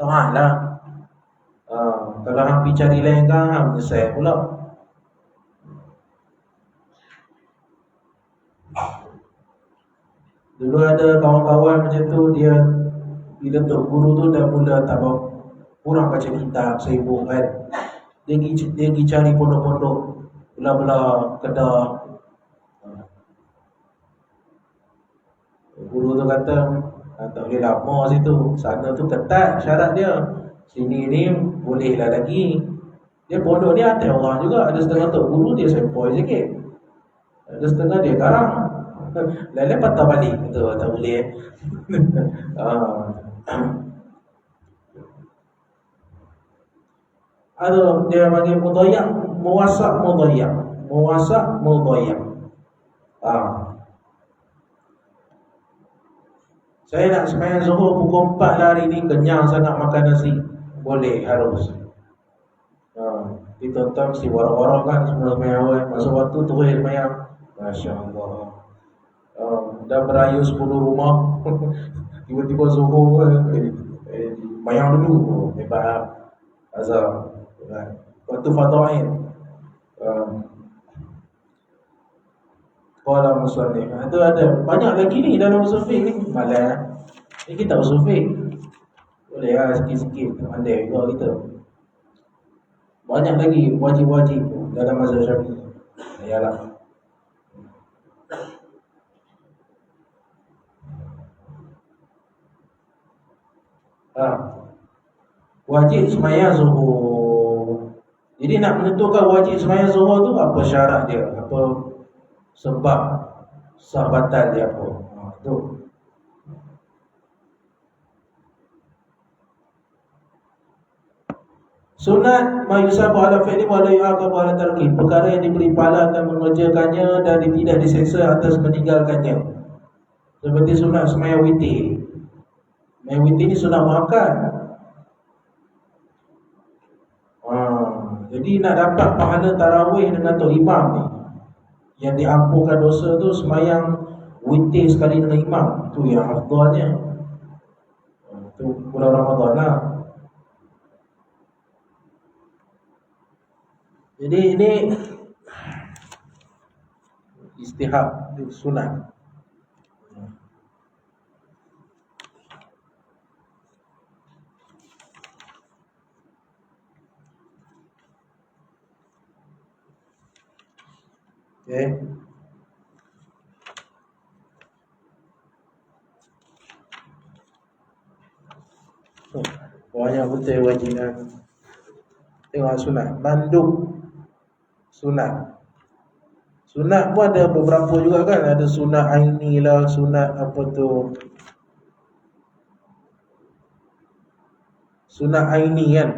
A: taat lah. Kalau hang pergi cari lain kan, menyesal pula. Dulu ada kawan-kawan macam tu, dia bila tok guru tu dah mula tak kurang baca kitab, sibuk kan. Dia pergi cari pondok-pondok belah-belah Kedah. Guru tu kata tak boleh lama situ, sana tu ketat syarat dia, sini ni bolehlah lagi. Dia pondok ni ada orang juga, ada setengah tok guru dia sempoi sikit, ada setengah dia garang. Lain-lain patah balik, betul tak boleh. Ada dia panggil mudayak, muwasak mudayak. Saya nak sembahyang zuhur pukul 4 lah hari ni, kenyang sangat makan nasi. Boleh, harus. Kita tuan mesti warak-warak kan semua sembahyang awal. Masa waktu terus sembahyang. Masya-Allah. Dah berayu 10 rumah. Tiba-tiba zuhur bayang dulu. Hebat azab. Waktu fadail. Qala musannif. Itu ada banyak lagi ni dalam usul fiqh ni. Malah ni kita usul fiqh. Boleh lah sikit-sikit pandai juga kita. Banyak lagi wajib-wajib dalam mazhab Syafi'i. Yalah. Ha. Wajib sembahyang zuhur. Jadi nak menentukan wajib sembahyang zuhur tu apa syarat dia? Apa sebab sah batal dia apa? Tu. Sunat mayusabu ala fi'li wa la yu'aqabu ala tarki. Perkara yang diberi pahala akan mengerjakannya dan tidak diseksa atas meninggalkannya. Seperti sunat sembahyang witir. Sembahyang witir ni sunat muakkad. Jadi nak dapat pahala tarawih dengan tok imam ni, yang diampunkan dosa tu sembahyang witir sekali dengan imam, tu yang afdalnya. Tu bulan Ramadan lah. Jadi ini istihab sunat. Okay. Banyak betul wajiban. Tengok sunat. Mandub sunat. Sunat pun ada beberapa juga kan. Ada sunat aini lah, sunat apa tu, sunat aini kan.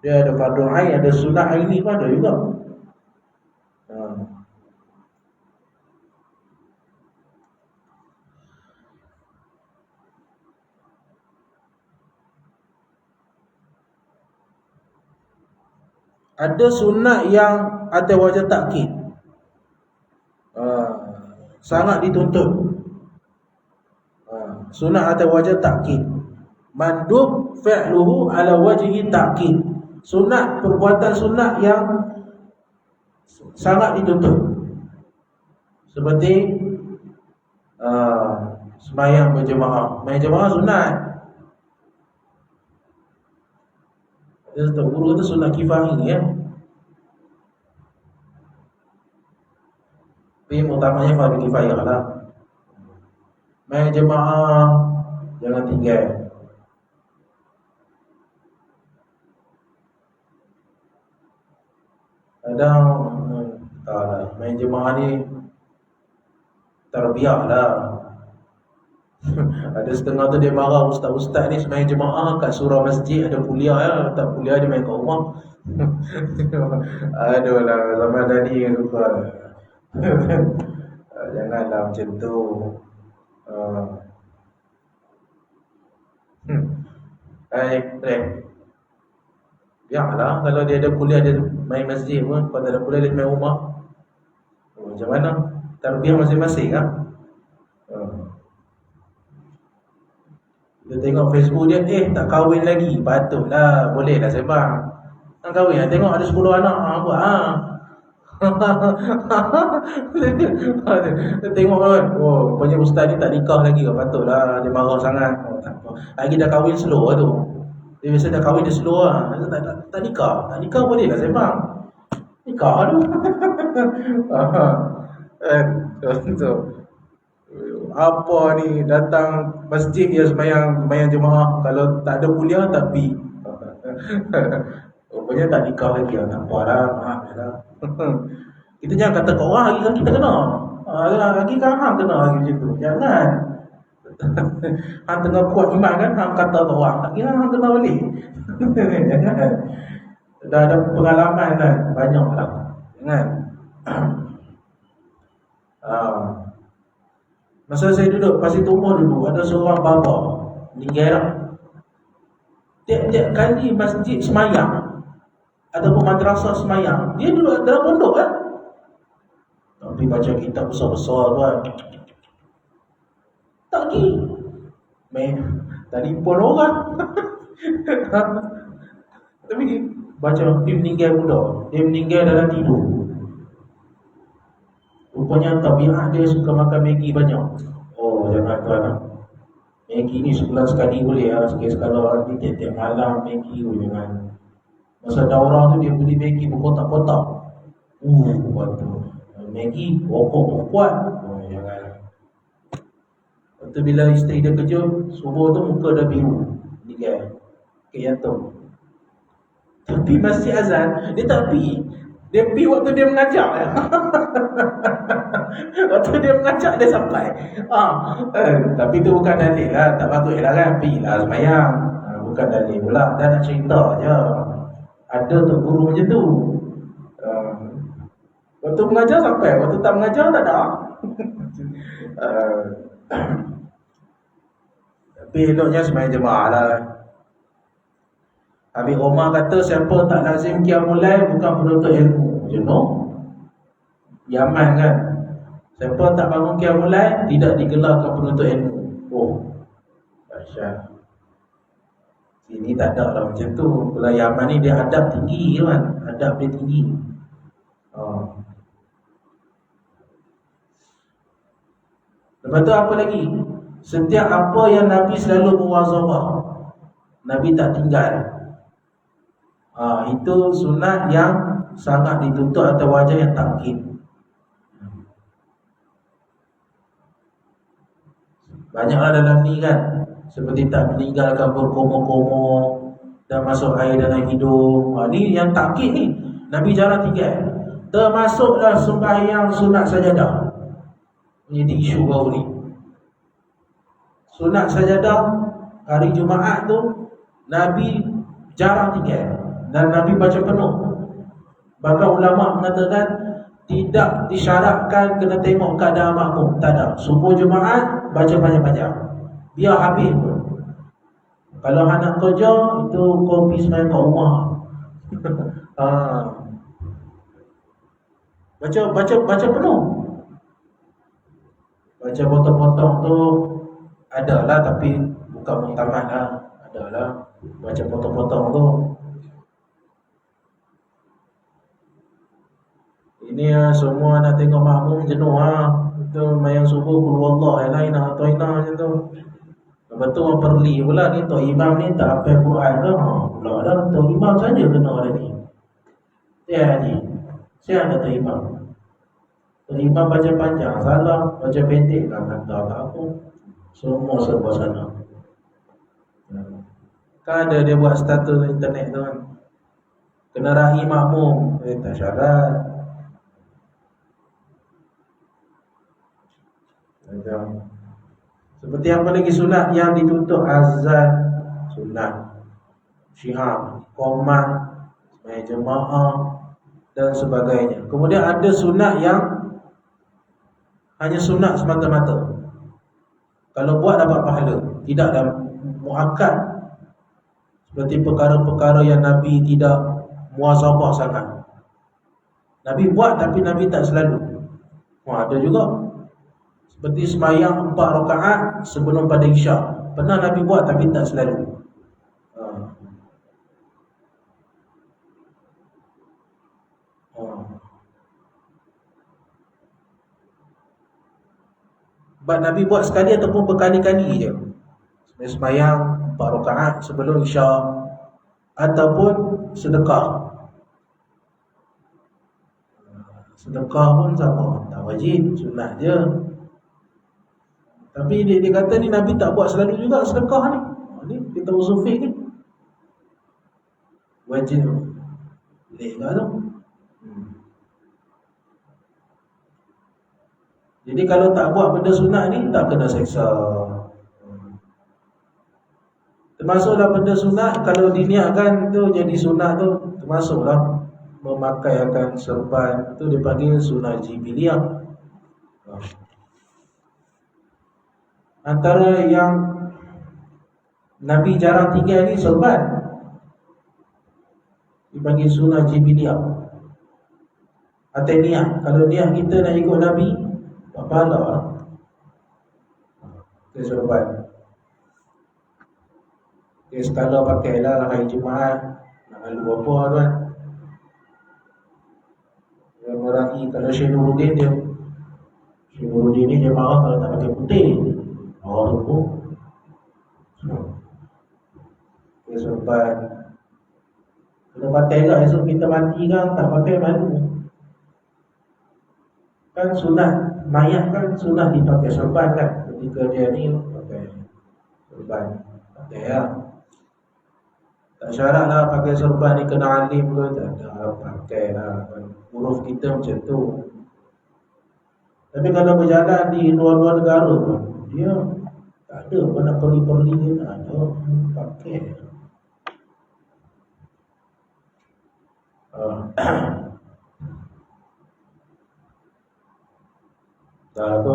A: Dia ada fardu ain, ada sunat aini pun ada juga. Ada sunat yang atas wajah takkid, sangat dituntut. Sunat atas wajah takkid. Mandub fi'luhu ala wajhi takkid. Sunat, perbuatan sunat yang sangat dituntut. Seperti sembahyang berjemaah. Sembahyang jemaah sunat. Ustaz guru kata sunat kifahi ya. Tapi utamanya fardu kifayah lah. Main jemaah jangan tinggal. Kadang tak lah, main jemaah ni tarbiyah lah. Ada setengah tu dia marah, ustaz-ustaz ni semain jemaah kat surau masjid ada kuliah ya, tak kuliah dia main kat rumah. Aduh lah, zaman dah ni lupa. Janganlah macam tu. Biarlah kalau dia ada kuliah dia main masjid pun, kalau tak ada kuliah dia main rumah. Macam mana? Tarbiyah masing-masing kan? Dia tengok Facebook dia, tak kahwin lagi, patutlah, boleh dah sembang. Tak kahwin, tengok ada 10 anak, buat dia tengok kan, rupanya ustaz ni tak nikah lagi, patutlah dia marah sangat. Tak apa. Lagi dah kahwin slow tu. Dia biasa dah kahwin dia slow lah. Tak nikah. Tak nikah boleh lah sembang. Nikah tu. Tu. Apa ni, datang masjid dia sembahyang jemaah, kalau tak ada kuliah tak pergi. Rupanya tak nikah lagi. Tak apa lah, maaf lah. Kita jangan kata kat orang lagi kan kita kena. Lagi kan hang kena lagi macam tu. Jangan. Hang tengah kuat iman kan, hang kata kat orang, lagi hang kena balik. Jangan. Dah ada pengalaman kan, banyak lah. Jangan. Masa saya duduk Pasir Tumpah dulu, ada seorang baba meninggal lah. Tiap-tiap kali masjid semayang ataupun madrasah semayang, dia duduk dalam pondok kan. Tapi baca kitab besar-besar tu kan, tak pergi main telefon orang. Tapi baca, dia meninggal muda. Dia meninggal dalam tidur. Rupanya tabiat dia suka makan Maggi banyak. Jangan tuan lah. Maggi ni sebulan sekali boleh lah. Sekali-sekala ni tiap-tiap malam Maggi tu jangan. Masa daurah tu dia beli Maggi berkotak-kotak. Buat tu Maggi rokok pun kuat. Jangan. Lepas tu bila isteri dia kejut, subuh tu muka dah biru, dia ke jantung. Tapi masjid azan, dia tak pergi. Dia pergi waktu dia mengajak. Waktu dia mengajak dia sampai. Tapi tu bukan dalil lah. Tak patut lah kan. Pergilah sembahyang. Bukan dalil pula. Dah nak cerita je. Ada tu guru macam tu. Waktu mengajar sampai. Waktu tak mengajar tak ada. Tapi eloknya sembahyang jemaah lah. Habis Omar kata siapa tak lazim qiyamul lail bukan penuntut ilmu. Yaman kan. Siapa tak bangun qiyamul lail tidak digelarkan penuntut ilmu. Oh, dahsyat. Sini tak ada lah macam tu. Kalau Yaman ni dia adab tinggi kan. Adab dia tinggi. Lepas tu apa lagi? Setiap apa yang Nabi selalu muwazabah, Nabi tak tinggal. Itu sunat yang sangat dituntut atau wajah yang takkid. Banyaklah dalam ni kan. Seperti tak meninggalkan berkomo-komo dan masuk air dalam hidung. Ni yang takkid ni Nabi jarang tinggal. Termasuklah sembahyang sunat sajadah. Ini isu baru ni. Sunat sajadah hari Jumaat tu Nabi jarang tinggal. Dan Nabi baca penuh. Bahkan ulama mengatakan tidak disyaratkan kena tengok keadaan makmum. Tak ada. Subuh Jumaat baca panjang-panjang. Biar habis pun. Kalau anak kerja itu kau pergi sembahyang kat rumah. Baca penuh. Baca potong-potong tu adalah tapi bukan muktamad lah. Adalah baca potong-potong tu. Ini semua nak tengok makmum jenuh Itu mayang subuh qul wallah la ilaha illa macam tu. Lepas tu orang perli pula ni tok imam ni tak hafal Quran ke? Pula dah tok imam saja kena ada ni. Ya ni. Saya ada tok imam. Tok imam baca panjang salah, baca pendek kan kata tak aku. Semua serba sana. Kan ada dia buat status internet tu kan. Kena rahi makmum, tak syarat. Seperti apa lagi sunat yang dituntut? Azan sunat, syiar, qomat, sembahyang jemaah dan sebagainya. Kemudian ada sunat yang hanya sunat semata-mata. Kalau buat dapat pahala, tidak ada muakkad. Seperti perkara-perkara yang Nabi tidak muazabah sangat. Nabi buat tapi Nabi tak selalu. Ada juga. Seperti sembahyang 4 rakaat sebelum pada isyak. Pernah Nabi buat tapi tak selalu. Sebab Nabi buat sekali ataupun berkali-kali je. Sembahyang 4 rakaat sebelum isyak ataupun sedekah. Sedekah pun sama, tak wajib, sunat je. Tapi dia kata ni Nabi tak buat selalu juga sedekah ni. Ni kita usufik ni wajib. Boleh tak tu? Jadi kalau tak buat benda sunat ni tak kena seksa. Termasuklah benda sunat kalau diniatkan tu jadi sunat tu, termasuklah memakai akan serban tu dipanggil sunat jibiliyah. Antara yang Nabi jarang tinggal ni serban, dipanggil sunat jibiliyah. Atau niat. Kalau niat kita nak ikut Nabi, tak pahala lah. Kita serban. Okay, sekala pakailah hari Jumaat, nak lalu apa tu kan. Yang merahi, kalau Syekh Nuruddin ni dia marah kalau tak pakai putih. Tu dia serban. Kalau pakai lah esok kita mati kan, tak pakai malu. Kan sunat mayat kan sunat dipakai serban kan. ketika dia ni pakai serban, pakai lah. Tak syarat lah pakai serban ni kena alim ke, tak ada, pakai lah. Huruf kita macam tu. Tapi kalau berjalan di luar-luar negara pun, dia tak ada apa nak perli-perli dia, tak ada, pakai. Dah apa?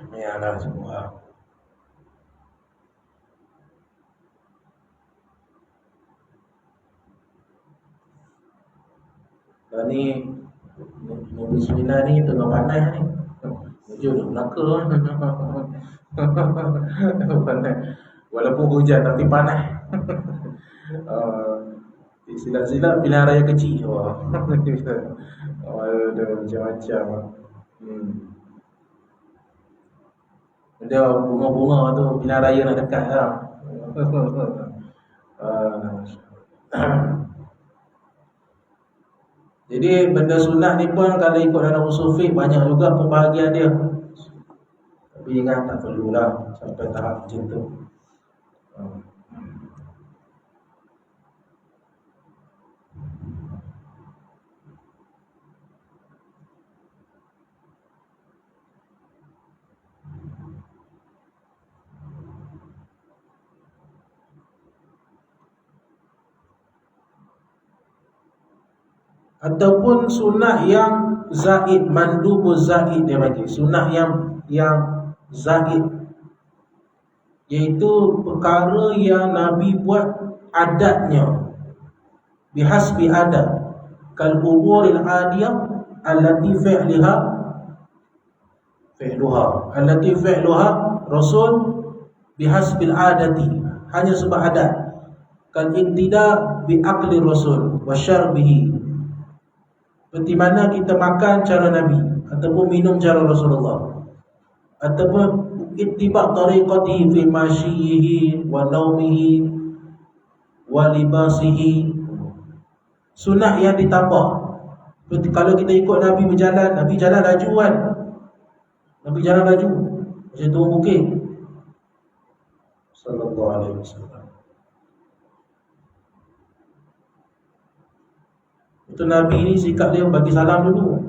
A: Merah semua. Dan ni Bismillah ni tengah panas ni. Dia dah Melaka. Panas. Walaupun hujan tapi panas. Silap-silap pilihan raya kecil. Ada macam-macam. Ada bunga-bunga tu pilihan raya nak dekat lah. Jadi benda sunat ni pun kalau ikut dalam usul fiqh banyak juga pembahagian dia. Tapi ingat tak perlulah sampai tahap macam tu. Ataupun sunat yang zaid, mandubuz zaid dia bagi. Sunat yang zaid, iaitu perkara yang Nabi buat adatnya, bihasbi adat, kal umuril adiyah allati fi'luha rasul bihasbil adati, hanya sebab adat, kal iktida bi aqli rasul wa syarbihi, seperti mana kita makan cara Nabi ataupun minum cara Rasulullah, ataupun ittiba' tariqatihi fi masyihi wa naumihi wa libasihi. Sunat yang ditambah, seperti kalau kita ikut Nabi berjalan, Nabi jalan laju kan, Nabi jalan laju macam turun bukit sallallahu alaihi wasallam. Itu Nabi ni sikap dia bagi salam dulu.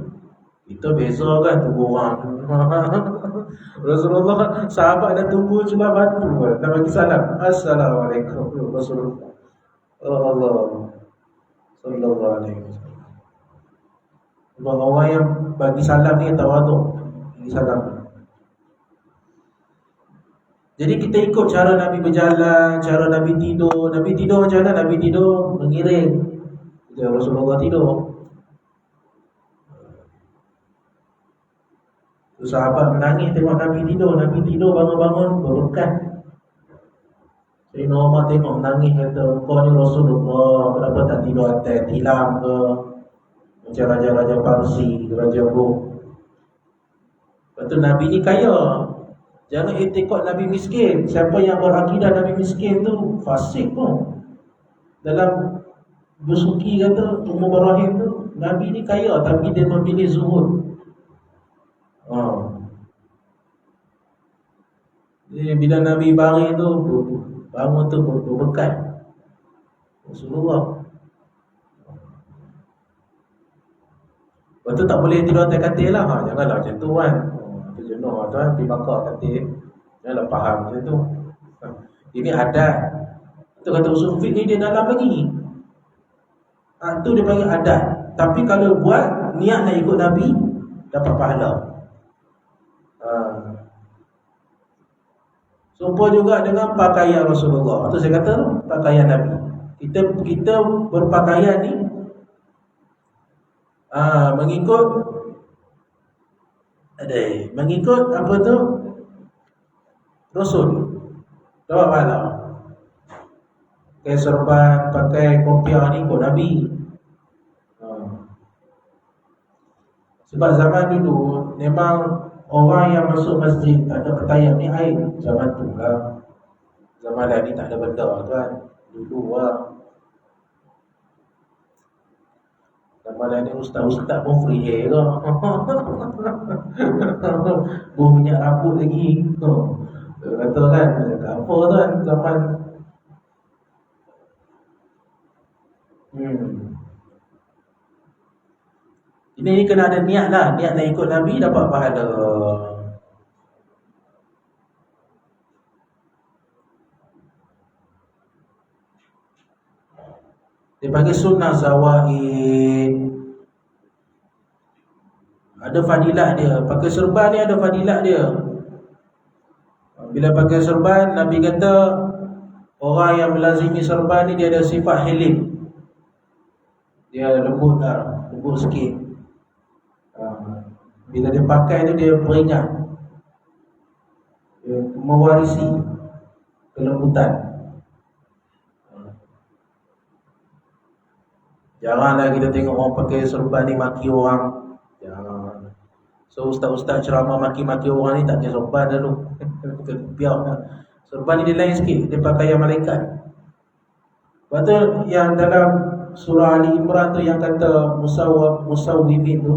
A: Kita beza kan, tunggu orang. Rasulullah, sahabat dah tunggu celah batu kan, dah bagi salam. Assalamualaikum Rasulullah. Allah sallallahu alaihi wasallam. Orang yang bagi salam ni tawaduk, bagi salam. Jadi kita ikut cara Nabi berjalan, cara Nabi tidur. Nabi tidur macam mana? Nabi tidur mengiring. Bila Rasulullah tidur, sahabat menangis tengok Nabi tidur. Nabi tidur bangun-bangun berbekat. Sayyidina Umar tengok menangis, kata, kau ni Rasulullah, kenapa tak tidur atas tilam ke, macam raja-raja Parsi, Raja Rom. Lepas tu Nabi ni kaya. Jangan ikut Nabi miskin. Siapa yang berakidah Nabi miskin tu fasik pun. Dalam Busuki kata, Ummu Barahim tu, Nabi ni kaya tapi dia memilih zuhud. Jadi bila Nabi baring tu, bangun tu berbekat Rasulullah. Lepas tu tak boleh tidur atas katil lah. Janganlah macam tu kan. Tu jenuh tuan, pergi bakar katil. Janganlah faham macam tu. Ini adat. Tu kata usul fiqh ni dia dalam lagi. Tu dia panggil adat. Tapi kalau buat niat nak ikut Nabi, dapat pahala. Sumpah juga dengan pakaian Rasulullah. Tu saya kata tu, pakaian Nabi. Kita berpakaian ni mengikut apa tu? Rasul. Dapat pahala. Pakai serban, pakai kopiah ni ikut Nabi. Sebab zaman dulu memang orang yang masuk masjid tak ada petayang ni air. Zaman tu lah. Zaman dah ni tak ada benda kan. Dulu lah. Malam ni ustaz-ustaz pun free hair ke. Buh minyak rambut lagi. Kata kan, cakap apa kan zaman. Ini kena ada niat lah. Niat nak ikut Nabi dapat pahala. Dia panggil sunnah zawaid. Ada fadilat dia. Pakai serban ni ada fadilat dia. Bila pakai serban, Nabi kata orang yang melazimi serban ni dia ada sifat hilim. Dia lembut lah, lembut sikit. Bila dia pakai tu dia peringat, dia mewarisi kelembutan. Janganlah kita tengok orang pakai serban ni maki orang. Jangan. So ustaz-ustaz ceramah maki-maki orang ni tak pakai serban dulu. Biarlah. Serban ni dia lain sikit, dia pakai yang malaikat. Lepas tu yang dalam surah Ali Imran tu yang kata musawwimin tu,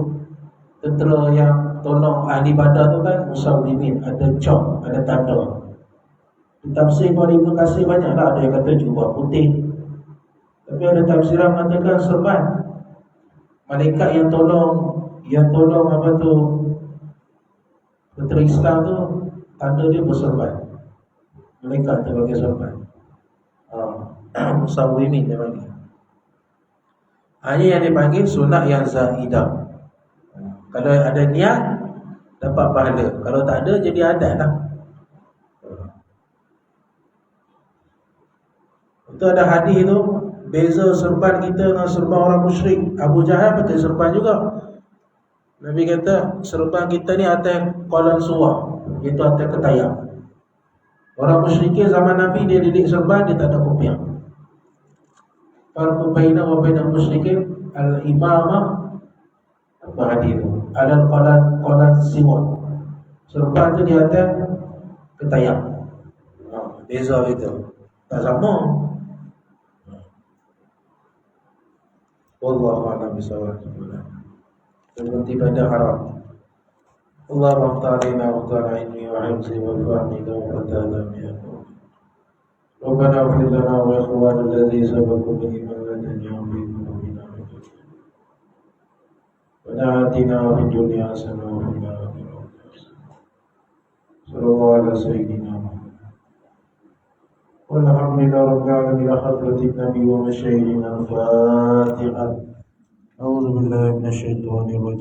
A: tentera yang tolong ahli Badar tu kan musawwimin, ada job, ada tanda. Tafsir Ibn Katsir banyaklah, ada yang kata jubah putih. Tapi ada tafsiran mengatakan serban. Malaikat yang tolong apa tu, tentera Islam tu, tanda dia berserban. Malaikat tu pakai serban. Musawwimin dia panggil. Hanya yang dipanggil sunat yang zaidah. Kalau ada niat dapat pahala. Kalau tak ada jadi adat lah. Itu ada hadis tu, beza serban kita dengan serban orang musyrik. Abu Jahal pakai serban juga. Nabi kata serban kita ni atas qalan suwah, iaitu atas ketayang. Orang musyrikin zaman Nabi dia didik serban, dia tak ada kopiah. Farqu baina wa bainal musyrikin al-imamah apa hadis tu? Ada qalan siwah. Serban tu di atas ketayang. Beza itu. Tak sama. Wallahu a'lam bishawab. Berhenti pada haram. Allahumma ta'alina wa ta'alini wa hifzi wa fahmi wa ta'alami ya Allah. Rabbana ighfir lana wa ikhwana alladhina sabaquna bil iman wa la taj'al fi qulubina wa atina fid dunya hasanah wa fil akhirati hasanah. Sallallahu ala sayyidina Muhammad. Walhamdulillahi rabbil alamin. Hadratin nabi wa masyayikhina al-Fatihah. A'udzu billahi minasy syaithanir rajim.